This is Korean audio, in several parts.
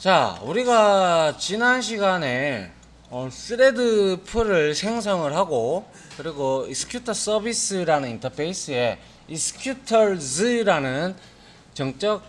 자, 우리가 지난 시간에 스레드 풀을 생성을 하고, 그리고 executor 서비스라는 인터페이스에 executors라는 정적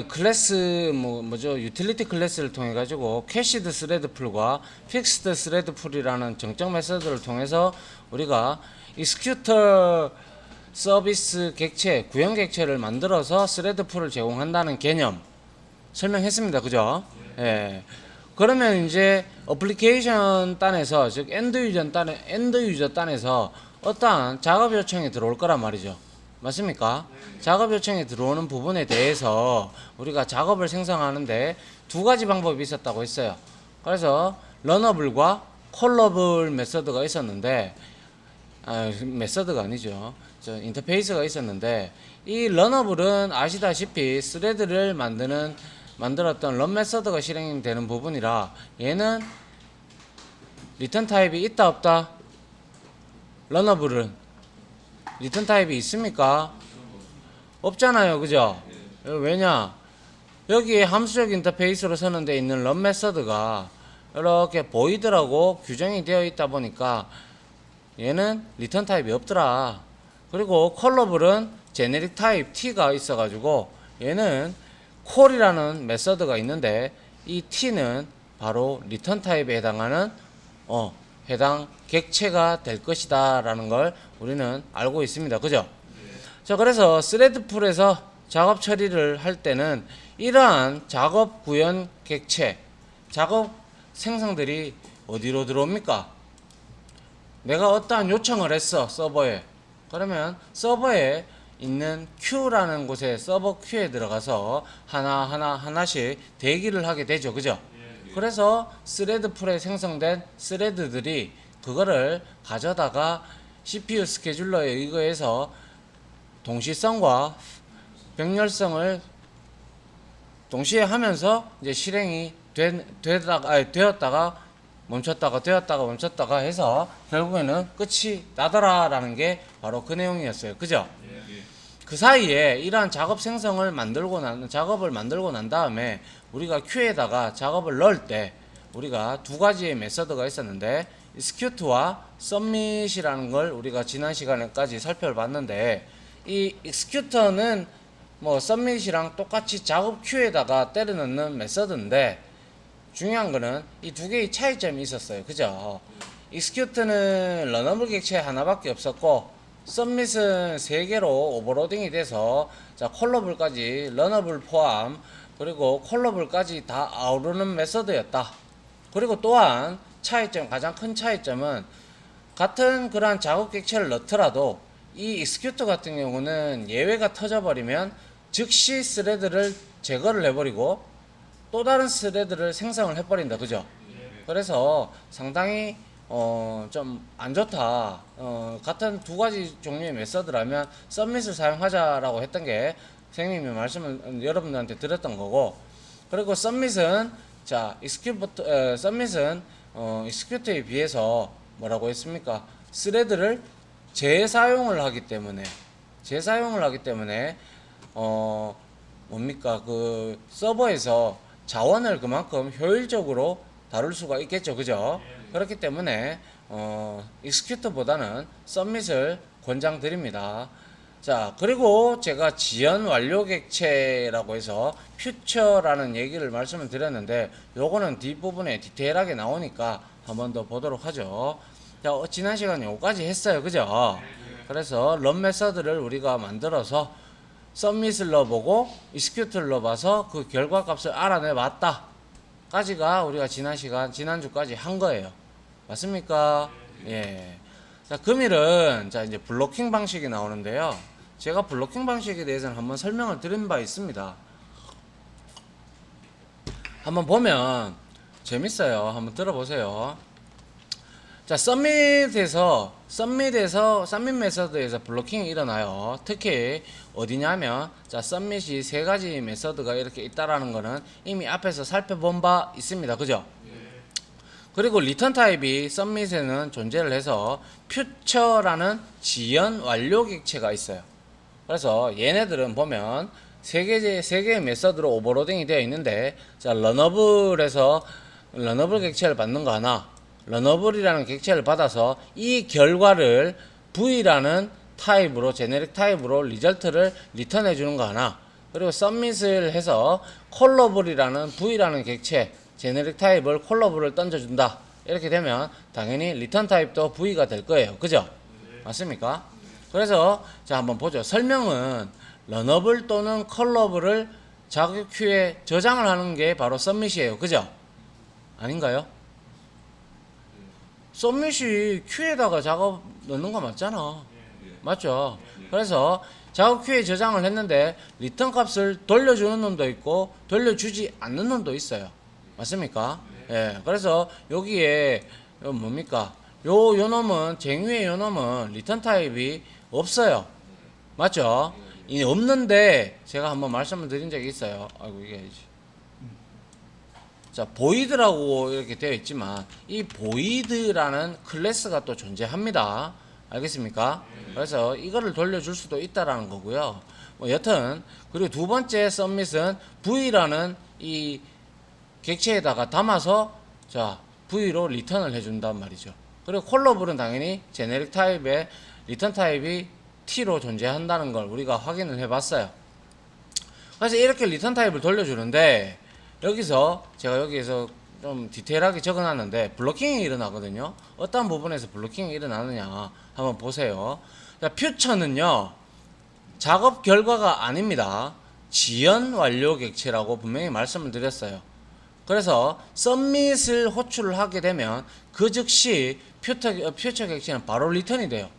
클래스 뭐죠 유틸리티 클래스를 통해 가지고 캐시드 스레드 풀과 픽스드 스레드 풀이라는 정적 메서드를 통해서 우리가 executor 서비스 객체 구형 객체를 만들어서 스레드 풀을 제공한다는 개념 설명했습니다. 그죠? 예. 그러면 이제 어플리케이션 단에서, 즉 엔드 유저 단에서 어떠한 작업 요청이 들어올 거란 말이죠. 맞습니까? 작업 요청이 들어오는 부분에 대해서 우리가 작업을 생성하는데 두 가지 방법이 있었다고 했어요. 그래서 러너블과 콜러블 메서드가 있었는데, 메서드가 아니죠. 인터페이스가 있었는데, 이 러너블은 아시다시피 스레드를 만들었던 런 메서드가 실행되는 부분이라 얘는 리턴 타입이 있다 없다? 러너블은 리턴 타입이 있습니까? 없잖아요. 그죠? 왜냐? 여기에 함수적 인터페이스로 서는 데 있는 런 메서드가 이렇게 보이드라고 규정이 되어 있다 보니까 얘는 리턴 타입이 없더라. 그리고 컬러블은 제네릭 타입 T가 있어가지고 얘는 콜이라는 메서드가 있는데 이 T는 바로 리턴 타입에 해당하는 해당 객체가 될 것이다 라는 걸 우리는 알고 있습니다. 그죠? 자, 그래서 스레드 풀에서 작업 처리를 할 때는 이러한 작업 구현 객체, 작업 생성들이 어디로 들어옵니까? 내가 어떠한 요청을 했어, 서버에. 그러면 서버에 있는 Q라는 곳에 서버 Q에 들어가서 하나씩 대기를 하게 되죠. 그죠? 그래서 스레드 풀에 생성된 스레드들이 그거를 가져다가 CPU 스케줄러에 의거해서 동시성과 병렬성을 동시에 하면서 이제 실행이 되었다가 멈췄다가 해서 결국에는 끝이 나더라라는 게 바로 그 내용이었어요. 그죠? 그 사이에 이러한 작업을 만들고 난 다음에 우리가 Q에다가 작업을 넣을 때 우리가 두 가지의 메서드가 있었는데 execute와 submit이라는 걸 우리가 지난 시간에까지 살펴봤는데, 이 executor는 submit이랑 똑같이 작업 Q에다가 때려 넣는 메서드인데 중요한 거는 이 두 개의 차이점이 있었어요. 그죠? execute는 러너블 객체 하나밖에 없었고 submit은 3개로 오버로딩이 돼서 콜러블까지 러너블 포함 그리고 콜러블까지 다 아우르는 메서드였다. 그리고 또한 가장 큰 차이점은 같은 그러한 작업 객체를 넣더라도 이 execute 같은 경우는 예외가 터져버리면 즉시 스레드를 제거를 해버리고 또 다른 스레드를 생성을 해버린다. 그죠? 그래서 상당히 좀 안 좋다. 같은 두 가지 종류의 메서드라면 submit을 사용하자라고 했던 게 선생님이 말씀을 여러분들한테 드렸던 거고, 그리고 submit은 execute에 비해서 뭐라고 했습니까? 스레드를 재사용을 하기 때문에 뭡니까? 그 서버에서 자원을 그만큼 효율적으로 다룰 수가 있겠죠. 그죠? 그렇기 때문에 execute보다는 submit을 권장드립니다. 자, 그리고 제가 지연 완료 객체라고 해서 future라는 얘기를 말씀을 드렸는데 요거는 뒷부분에 디테일하게 나오니까 한번 더 보도록 하죠. 자, 지난 시간에 요까지 했어요. 그죠? 그래서 런 메서드를 우리가 만들어서 submit을 넣어보고 execute를 넣어봐서 그 결과값을 알아내 봤다 까지가 우리가 지난주까지 한 거예요. 맞습니까? 예. 자, 금일은 이제 블로킹 방식이 나오는데요. 제가 블로킹 방식에 대해서는 한번 설명을 드린 바 있습니다. 한번 보면 재밌어요. 한번 들어보세요. 자, submit 메서드에서 블로킹이 일어나요. 특히 어디냐면, submit이 3가지 메서드가 이렇게 있다라는 거는 이미 앞에서 살펴본 바 있습니다. 그죠? 그리고 리턴 타입이 submit에는 존재를 해서 future라는 지연 완료 객체가 있어요. 그래서 얘네들은 보면 세 개의 메서드로 오버로딩이 되어 있는데, 자, 러너블에서 러너블 객체를 받는 거 하나, 러너블이라는 객체를 받아서 이 결과를 V라는 타입으로, 제네릭 타입으로 리절트를 리턴해 주는 거 하나, 그리고 서밋을 해서 콜러블이라는 V라는 객체, 제네릭 타입을 콜러블을 던져준다. 이렇게 되면 당연히 리턴 타입도 V가 될 거예요. 그죠? 맞습니까? 그래서 자, 한번 보죠. 설명은 러너블 또는 컬러블을 자격 큐에 저장을 하는 게 바로 서밋이에요. 그죠? 아닌가요? 서밋이 큐에다가 작업 넣는 거 맞잖아. 맞죠? 그래서 작업 큐에 저장을 했는데 리턴 값을 돌려주는 놈도 있고 돌려주지 않는 놈도 있어요. 맞습니까? 예. 그래서 여기에 뭡니까? 요 놈은 쟁유의 요 놈은 리턴 타입이 없어요. 맞죠? 이 없는데 제가 한번 말씀을 드린 적이 있어요. 아이고 이게 자, 보이드라고 이렇게 되어 있지만 이 보이드라는 클래스가 또 존재합니다. 알겠습니까? 그래서 이거를 돌려줄 수도 있다라는 거고요. 뭐 여튼 그리고 두 번째 서밋은 V라는 이 객체에다가 담아서 자 V로 리턴을 해준단 말이죠. 그리고 콜러블은 당연히 제네릭 타입의 리턴 타입이 T로 존재한다는 걸 우리가 확인을 해봤어요. 그래서 이렇게 리턴 타입을 돌려주는데 여기서 제가 여기에서 좀 디테일하게 적어놨는데 블로킹이 일어나거든요. 어떤 부분에서 블로킹이 일어나느냐 한번 보세요. 자, 퓨처는요 작업 결과가 아닙니다. 지연 완료 객체라고 분명히 말씀을 드렸어요. 그래서 서밋을 호출을 하게 되면 그 즉시 퓨처 객체는 바로 리턴이 돼요.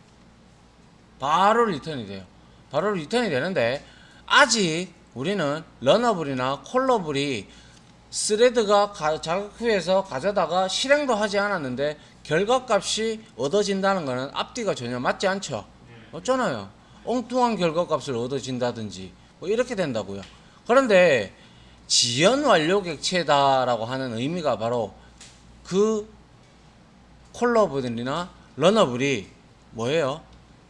바로 리턴이 돼요. 바로 리턴이 되는데 아직 우리는 러너블이나 콜러블이 스레드가 자격 후에서 가져다가 실행도 하지 않았는데 결과값이 얻어진다는 것은 앞뒤가 전혀 맞지 않죠. 없잖아요. 엉뚱한 결과값을 얻어진다든지 뭐 이렇게 된다고요. 그런데 지연 완료 객체다라고 하는 의미가 바로 그 콜러블이나 러너블이 뭐예요?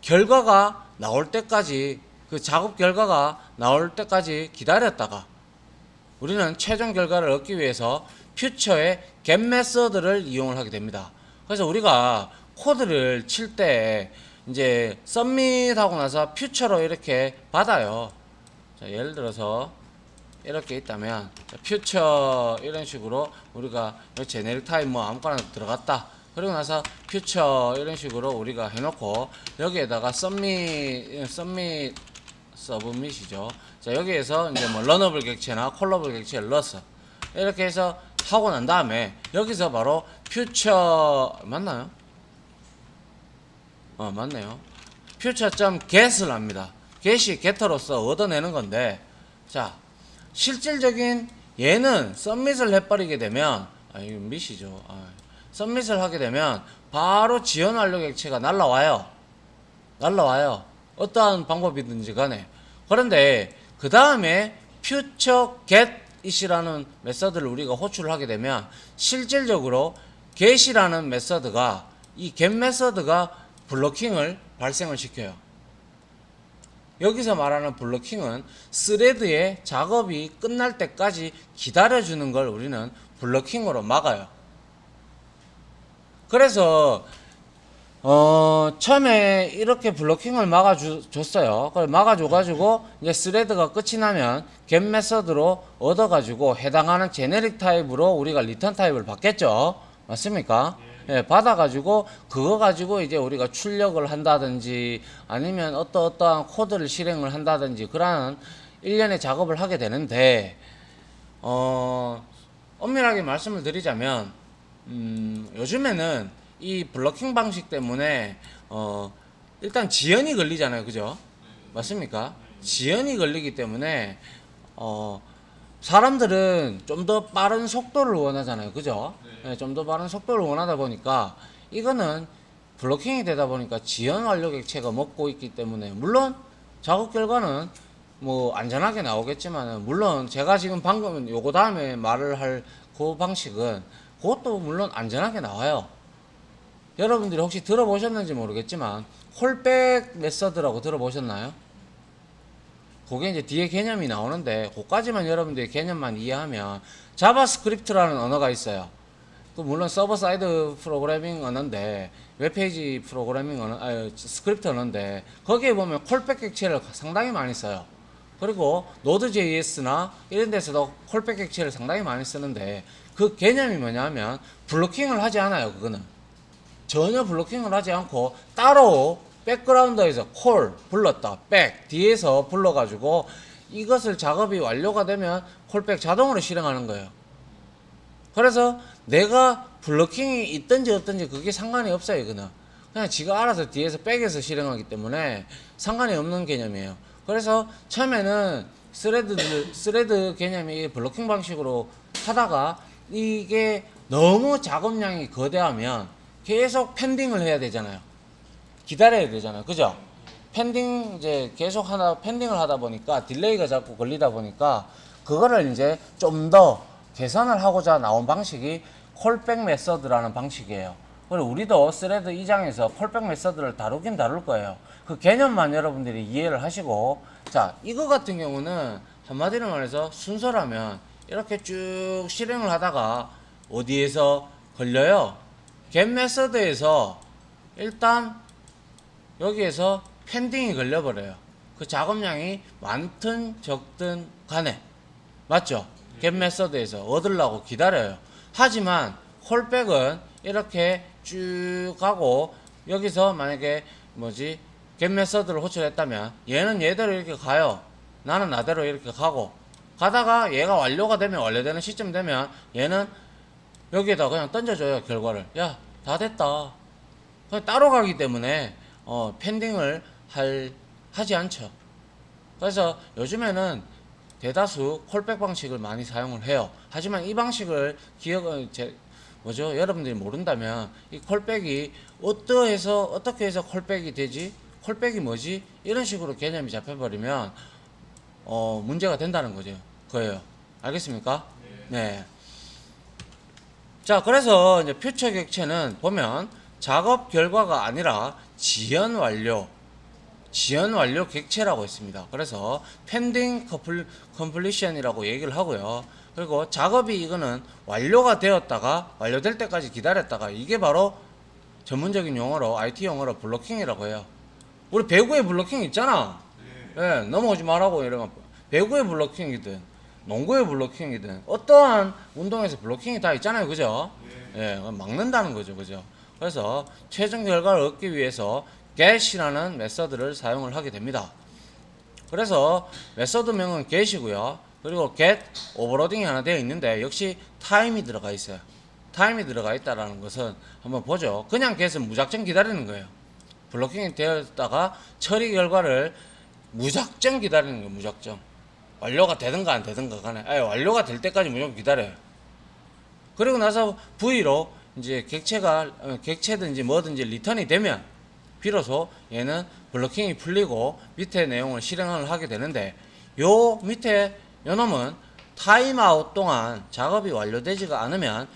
결과가 나올 때까지 그 작업 결과가 나올 때까지 기다렸다가 우리는 최종 결과를 얻기 위해서 퓨처의 get 메서드를 이용을 하게 됩니다. 그래서 우리가 코드를 칠 때 이제 submit 하고 나서 퓨처로 이렇게 받아요. 자, 예를 들어서 이렇게 있다면 퓨처 이런 식으로 우리가 제네릭 타입 뭐 아무거나 들어갔다. 그리고 나서 퓨처 이런 식으로 우리가 해놓고 여기에다가 submit이죠. 자, 여기에서 이제 뭐 러너블 객체나 콜러블 객체를 넣었어. 이렇게 해서 하고 난 다음에 여기서 바로 퓨처 맞나요? 맞네요. 퓨처.get을 합니다. get이 get터로서 얻어내는 건데, 자, 실질적인 얘는 submit을 해버리게 되면 이거 미시죠. submit을 하게 되면 바로 지연 완료 객체가 날라와요. 어떠한 방법이든지 간에. 그런데 그 다음에 future get it이라는 메서드를 우리가 호출을 하게 되면 실질적으로 get이라는 메서드가 이 get 메서드가 블로킹을 발생을 시켜요. 여기서 말하는 블로킹은 스레드의 작업이 끝날 때까지 기다려주는 걸 우리는 블로킹으로 막아요. 그래서 처음에 이렇게 블로킹을 막아줬어요. 그걸 막아줘가지고 이제 스레드가 끝이 나면 get 메서드로 얻어가지고 해당하는 제네릭 타입으로 우리가 리턴 타입을 받겠죠. 맞습니까? 예, 받아가지고 그거 가지고 이제 우리가 출력을 한다든지 아니면 어떠한 코드를 실행을 한다든지 그러한 일련의 작업을 하게 되는데 엄밀하게 말씀을 드리자면 요즘에는 이 블로킹 방식 때문에 일단 지연이 걸리잖아요. 그죠? 맞습니까? 지연이 걸리기 때문에 사람들은 좀 더 빠른 속도를 원하잖아요. 그죠? 네, 좀 더 빠른 속도를 원하다 보니까 이거는 블로킹이 되다 보니까 지연 완료 객체가 먹고 있기 때문에 물론 작업 결과는 뭐 안전하게 나오겠지만 물론 제가 지금 방금 요거 다음에 말을 할 그 방식은 그것도 물론 안전하게 나와요. 여러분들이 혹시 들어보셨는지 모르겠지만 홀백 메서드라고 들어보셨나요? 그게 이제 뒤에 개념이 나오는데 그까지만 여러분들이 개념만 이해하면 자바스크립트라는 언어가 있어요. 그 물론 서버 사이드 프로그래밍 언어인데 웹페이지 프로그래밍 언어, 스크립트 언어인데 거기에 보면 콜백 객체를 상당히 많이 써요. 그리고 노드.js나 이런 데서도 콜백 객체를 상당히 많이 쓰는데 그 개념이 뭐냐면 블로킹을 하지 않아요. 그거는 전혀 블로킹을 하지 않고 따로 백그라운드에서 콜 불렀다 백 뒤에서 불러가지고 이것을 작업이 완료가 되면 콜백 자동으로 실행하는 거예요. 그래서 내가 블로킹이 있든지 없든지 그게 상관이 없어요. 이거는 그냥 지가 알아서 뒤에서 백에서 실행하기 때문에 상관이 없는 개념이에요. 그래서 처음에는 스레드 개념이 블로킹 방식으로 하다가 이게 너무 작업량이 거대하면 계속 펜딩을 해야 되잖아요. 기다려야 되잖아요. 그죠? 펜딩 이제 계속 펜딩을 하다 보니까 딜레이가 자꾸 걸리다 보니까 그거를 이제 좀 더 개선을 하고자 나온 방식이 콜백 메서드라는 방식이에요. 그리고 우리도 스레드 2장에서 콜백 메서드를 다루긴 다룰 거예요. 그 개념만 여러분들이 이해를 하시고, 자, 이거 같은 경우는 한마디로 말해서 순서라면 이렇게 쭉 실행을 하다가 어디에서 걸려요? get 메서드에서 일단 여기에서 펜딩이 걸려버려요. 그 작업량이 많든 적든 간에. 맞죠? get 메서드에서 얻으려고 기다려요. 하지만 콜백은 이렇게 쭉 가고 여기서 만약에 get 메서드를 호출했다면 얘는 얘대로 이렇게 가요. 나는 나대로 이렇게 가고 가다가 얘가 완료가 되면 완료되는 시점 되면 얘는 여기에다 그냥 던져줘요. 결과를. 야, 다 됐다. 그냥 따로 가기 때문에 펜딩을 하지 않죠. 그래서 요즘에는 대다수 콜백 방식을 많이 사용을 해요. 하지만 이 방식을 여러분들이 모른다면 이 콜백이 어떻게 해서 콜백이 되지? 콜백이 뭐지? 이런 식으로 개념이 잡혀버리면 문제가 된다는 거예요. 알겠습니까? 네. 자, 그래서 이제 퓨처 객체는 보면 작업 결과가 아니라 지연 완료 객체라고 있습니다. 그래서 pending completion이라고 얘기를 하고요. 그리고 작업이 이거는 완료가 되었다가 완료될 때까지 기다렸다가 이게 바로 전문적인 용어로 IT 용어로 블로킹이라고 해요. 우리 배구에 블로킹 있잖아. 예, 넘어오지 말라고 이러면 배구에 블로킹이든 농구에 블로킹이든 어떠한 운동에서 블로킹이 다 있잖아요. 그죠? 예, 막는다는 거죠. 그죠? 그래서 최종 결과를 얻기 위해서 get이라는 메서드를 사용을 하게 됩니다. 그래서 메서드명은 get이고요. 그리고 get 오버로딩이 하나 되어 있는데 역시 타임이 들어가 있어요. 타임이 들어가 있다라는 것은 한번 보죠. 그냥 get은 무작정 기다리는 거예요. 블로킹이 되었다가 처리 결과를 무작정 기다리는 거예요. 무작정. 완료가 되든가 안 되든가 간에 완료가 될 때까지 무조건 기다려요. 그리고 나서 V로 이제 객체든지 뭐든지 리턴이 되면 비로소 얘는 블로킹이 풀리고 밑에 내용을 실행을 하게 되는데 요 밑에 요 놈은 타임아웃 동안 작업이 완료되지가 않으면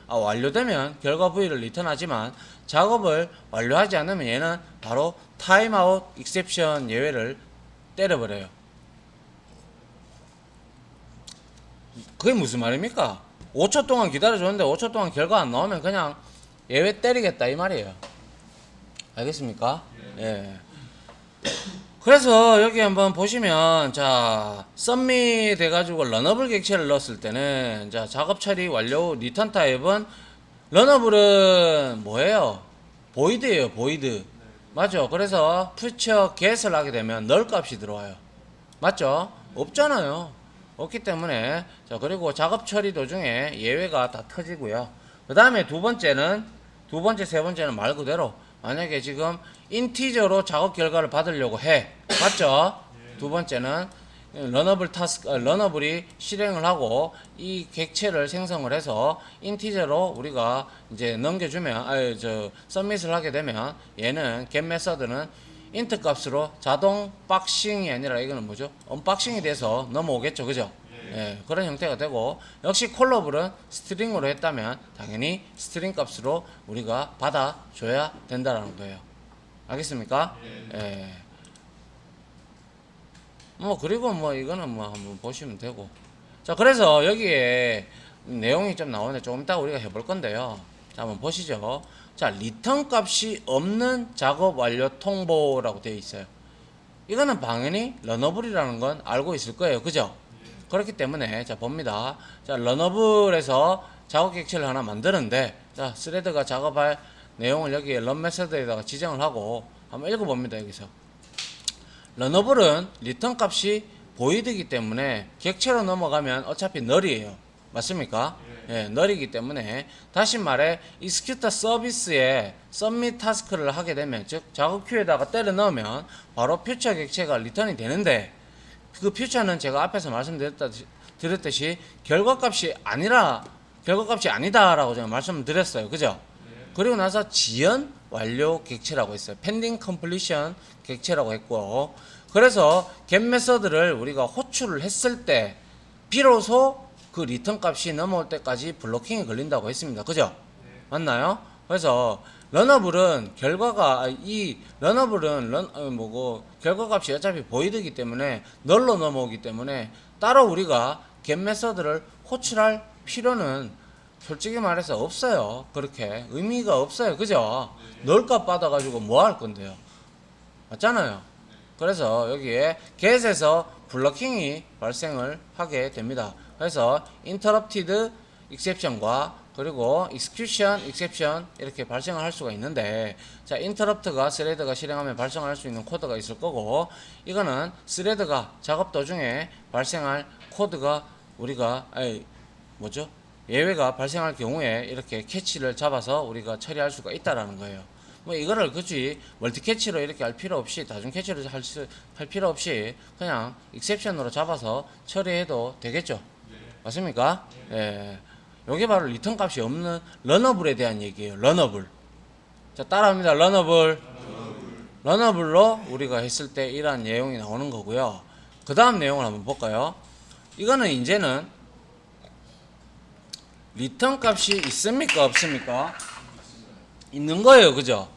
완료되면 결과 V를 리턴하지만 작업을 완료하지 않으면 얘는 바로 타임아웃 익셉션 예외를 때려버려요. 그게 무슨 말입니까? 5초 동안 기다려줬는데 5초 동안 결과 안 나오면 그냥 예외 때리겠다 이 말이에요. 알겠습니까? 예. 그래서 여기 한번 보시면 자 썸밋 해가지고 런어블 객체를 넣었을 때는 자 작업 처리 완료 리턴 타입은 런어블은 뭐예요? 보이드예요. 보이드. 맞죠? 그래서 퓨처 get을 하게 되면 널 값이 들어와요. 맞죠? 없잖아요. 없기 때문에 자 그리고 작업 처리 도중에 예외가 다 터지고요. 그 다음에 세 번째는 말 그대로 만약에 지금 인티저로 작업 결과를 받으려고 해. 맞죠? 두 번째는 러너블이 실행을 하고 이 객체를 생성을 해서 인티저로 우리가 이제 넘겨주면 서밋을 하게 되면 얘는 get 메서드는 인트 값으로 자동 박싱이 아니라 이거는 뭐죠? 언박싱이 돼서 넘어오겠죠. 그죠? 예, 그런 형태가 되고 역시 콜러블은 스트링으로 했다면 당연히 스트링 값으로 우리가 받아줘야 된다는 거예요. 알겠습니까? 예. 뭐 그리고 뭐 이거는 뭐 한번 보시면 되고. 자, 그래서 여기에 내용이 좀 나오는데 조금 이따 우리가 해볼 건데요. 자, 한번 보시죠. 자, 리턴 값이 없는 작업 완료 통보라고 되어 있어요. 이거는 당연히 러너블이라는 건 알고 있을 거예요. 그죠? 그렇기 때문에 자 봅니다. 자, 러너블에서 작업 객체를 하나 만드는데, 자, 스레드가 작업할 내용을 여기에 런 메서드에다가 지정을 하고 한번 읽어봅니다. 여기서 러너블은 리턴 값이 보이드이기 때문에 객체로 넘어가면 어차피 널이에요. 맞습니까? 예, 널이기 때문에 다시 말해 execute 서비스에 submit 타스크를 하게 되면, 즉 작업 큐에다가 때려 넣으면 바로 퓨처 객체가 리턴이 되는데, 그 퓨처는 제가 앞에서 말씀드렸듯이 결과값이 아니다라고 제가 말씀드렸어요. 그죠? 그리고 나서 지연 완료 객체라고 했어요. pending completion 객체라고 했고, 그래서 get 메서드를 우리가 호출을 했을 때 비로소 그 리턴 값이 넘어올 때까지 블로킹이 걸린다고 했습니다. 그죠? 맞나요? 그래서 러너블은 결과값이 어차피 보이드이기 때문에 널로 넘어오기 때문에 따로 우리가 get 메서드를 호출할 필요는 솔직히 말해서 없어요. 그렇게 의미가 없어요. 그죠? 널값 받아가지고 뭐 할 건데요? 맞잖아요. 그래서 여기에 get에서 블로킹이 발생을 하게 됩니다. 그래서 interrupted exception과 그리고 execution exception 이렇게 발생을 할 수가 있는데, 자, interrupt가 스레드가 실행하면 발생할 수 있는 코드가 있을 거고, 이거는 스레드가 작업 도중에 발생할 코드가 우리가 예외가 발생할 경우에 이렇게 캐치를 잡아서 우리가 처리할 수가 있다라는 거예요. 뭐 이거를 굳이 멀티 캐치로 이렇게 할 필요 없이, 다중 캐치로 할 필요 없이 그냥 익셉션으로 잡아서 처리해도 되겠죠. 맞습니까? 예. 요게 바로 리턴 값이 없는 러너블에 대한 얘기예요. 러너블. 자, 따라합니다. 러너블. 러너블로 우리가 했을 때 이러한 내용이 나오는 거고요. 그 다음 내용을 한번 볼까요? 이거는 이제는 리턴 값이 있습니까? 없습니까? 있는 거예요. 그죠?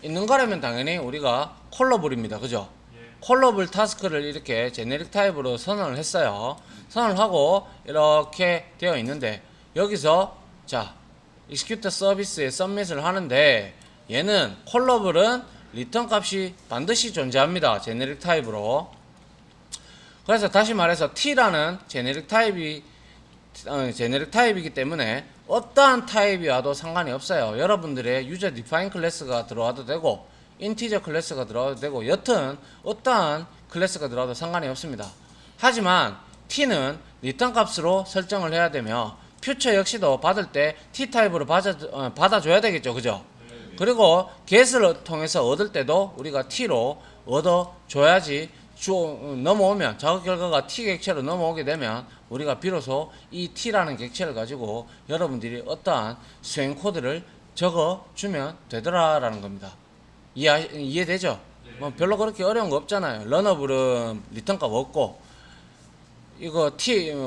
있는 거라면 당연히 우리가 콜러블입니다. 그죠? 콜러블 타스크를 이렇게 제네릭 타입으로 선언을 했어요. 선언을 하고 이렇게 되어 있는데, 여기서 자, execute 서비스에 submit을 하는데, 얘는 콜러블은 리턴 값이 반드시 존재합니다. 제네릭 타입으로. 그래서 다시 말해서 t라는 제네릭 타입이기 때문에 어떠한 타입이 와도 상관이 없어요. 여러분들의 유저 디파인 클래스가 들어와도 되고 인티저 클래스가 들어와도 되고, 여튼 어떠한 클래스가 들어와도 상관이 없습니다. 하지만 t는 리턴 값으로 설정을 해야 되며, 퓨처 역시도 받을 때 t 타입으로 받아줘야 되겠죠. 그죠? 그리고 get을 통해서 얻을 때도 우리가 t로 얻어줘야지, 넘어오면 작업 결과가 t 객체로 넘어오게 되면 우리가 비로소 이 t라는 객체를 가지고 여러분들이 어떠한 수행 코드를 적어주면 되더라라는 겁니다. 이해되죠? 뭐 별로 그렇게 어려운 거 없잖아요. 러너블은 리턴 값 없고, 이거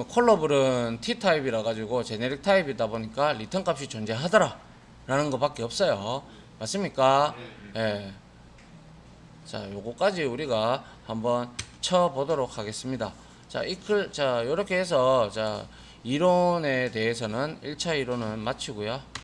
콜러블은 t 타입이라 가지고 제네릭 타입이다 보니까 리턴 값이 존재하더라 라는 것밖에 없어요. 맞습니까? 예. 자, 요거까지 우리가 한번 쳐보도록 하겠습니다. 자, 요렇게 해서, 자, 이론에 대해서는 1차 이론은 마치고요.